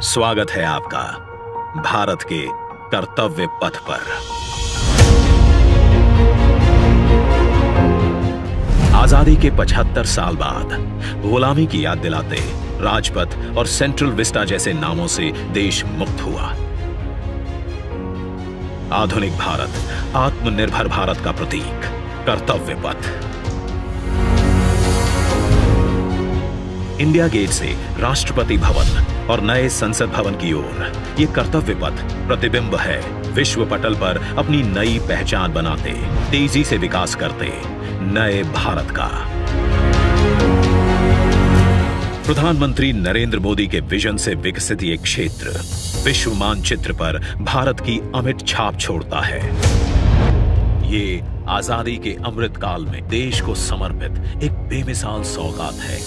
स्वागत है आपका भारत के कर्तव्य पथ पर। आजादी के 75 साल बाद गुलामी की याद दिलाते राजपथ और सेंट्रल विस्टा जैसे नामों से देश मुक्त हुआ। आधुनिक भारत, आत्मनिर्भर भारत का प्रतीक कर्तव्य पथ। इंडिया गेट से राष्ट्रपति भवन और नए संसद भवन की ओर ये कर्तव्य पथ प्रतिबिंब है विश्व पटल पर अपनी नई पहचान बनाते, तेजी से विकास करते नए भारत का। प्रधानमंत्री नरेंद्र मोदी के विजन से विकसित ये क्षेत्र विश्व मानचित्र पर भारत की अमिट छाप छोड़ता है। ये आजादी के अमृत काल में देश को समर्पित एक बेमिसाल सौगात है।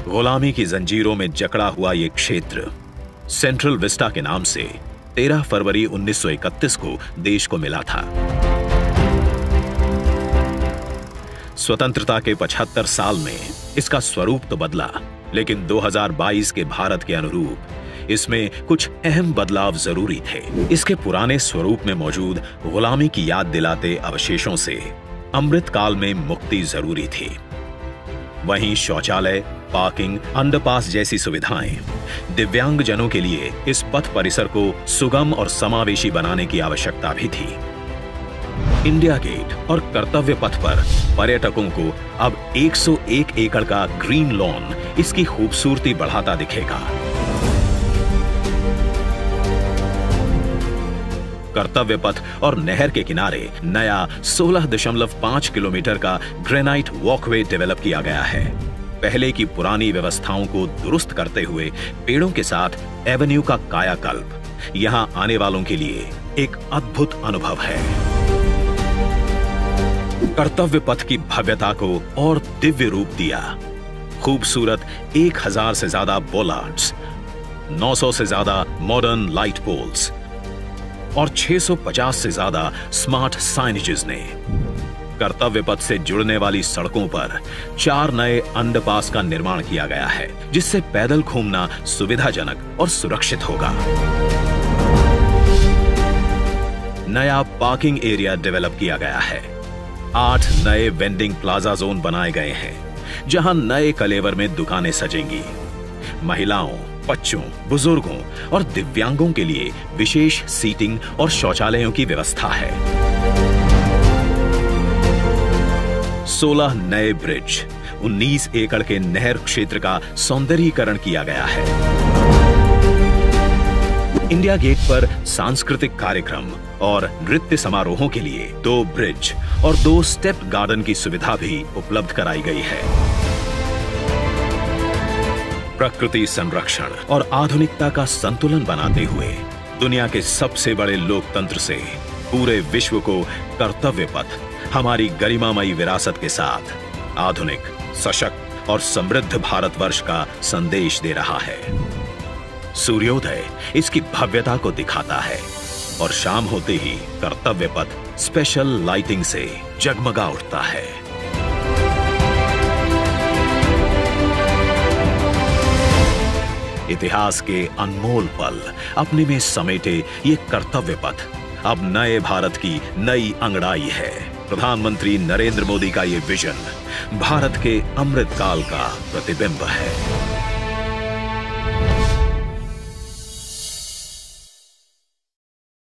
गुलामी की जंजीरों में जकड़ा हुआ यह क्षेत्र सेंट्रल विस्टा के नाम से 13 फरवरी 1931 को देश को मिला था। स्वतंत्रता के 75 साल में इसका स्वरूप तो बदला, लेकिन 2022 के भारत के अनुरूप इसमें कुछ अहम बदलाव जरूरी थे। इसके पुराने स्वरूप में मौजूद गुलामी की याद दिलाते अवशेषों से अमृत काल में मुक्ति जरूरी थी। वहीं शौचालय, पार्किंग, अंडरपास जैसी सुविधाएं दिव्यांग जनों के लिए इस पथ परिसर को सुगम और समावेशी बनाने की आवश्यकता भी थी। इंडिया गेट और कर्तव्य पथ पर पर्यटकों को अब 101 एकड़ का ग्रीन लॉन इसकी खूबसूरती बढ़ाता दिखेगा। कर्तव्य पथ और नहर के किनारे नया 16.5 किलोमीटर का ग्रेनाइट वॉकवे डेवलप किया गया है। पहले की पुरानी व्यवस्थाओं को दुरुस्त करते हुए पेड़ों के साथ एवेन्यू का कायाकल्प यहां आने वालों के लिए एक अद्भुत अनुभव है। कर्तव्य पथ की भव्यता को और दिव्य रूप दिया। खूबसूरत 1000 से ज्यादा बोलार्ड्स, 900 से ज्यादा मॉडर्न लाइट पोल्स और 650 से ज्यादा स्मार्ट साइनेजेस ने कर्तव्य पथ से जुड़ने वाली सड़कों पर 4 नए अंडरपास का निर्माण किया गया है, जिससे पैदल घूमना सुविधाजनक और सुरक्षित होगा। नया पार्किंग एरिया डेवलप किया गया है। 8 नए वेंडिंग प्लाजा जोन बनाए गए हैं, जहां नए कलेवर में दुकानें सजेंगी। महिलाओं, बच्चों, बुजुर्गों और दिव्यांगों के लिए विशेष सीटिंग और शौचालयों की व्यवस्था है। 16 नए ब्रिज, 19 एकड़ के नहर क्षेत्र का सौंदर्यीकरण किया गया है। इंडिया गेट पर सांस्कृतिक कार्यक्रम और नृत्य समारोहों के लिए 2 ब्रिज और 2 स्टेप गार्डन की सुविधा भी उपलब्ध कराई गई है। प्रकृति संरक्षण और आधुनिकता का संतुलन बनाते हुए दुनिया के सबसे बड़े लोकतंत्र से पूरे विश्व को कर्तव्य पथ हमारी गरिमामयी विरासत के साथ आधुनिक, सशक्त और समृद्ध भारतवर्ष का संदेश दे रहा है। सूर्योदय इसकी भव्यता को दिखाता है और शाम होते ही कर्तव्य पथ स्पेशल लाइटिंग से जगमगा उठता है। इतिहास के अनमोल पल अपने में समेटे ये कर्तव्य पथ अब नए भारत की नई अंगड़ाई है। प्रधानमंत्री नरेंद्र मोदी का ये विजन भारत के अमृत काल का प्रतिबिंब है।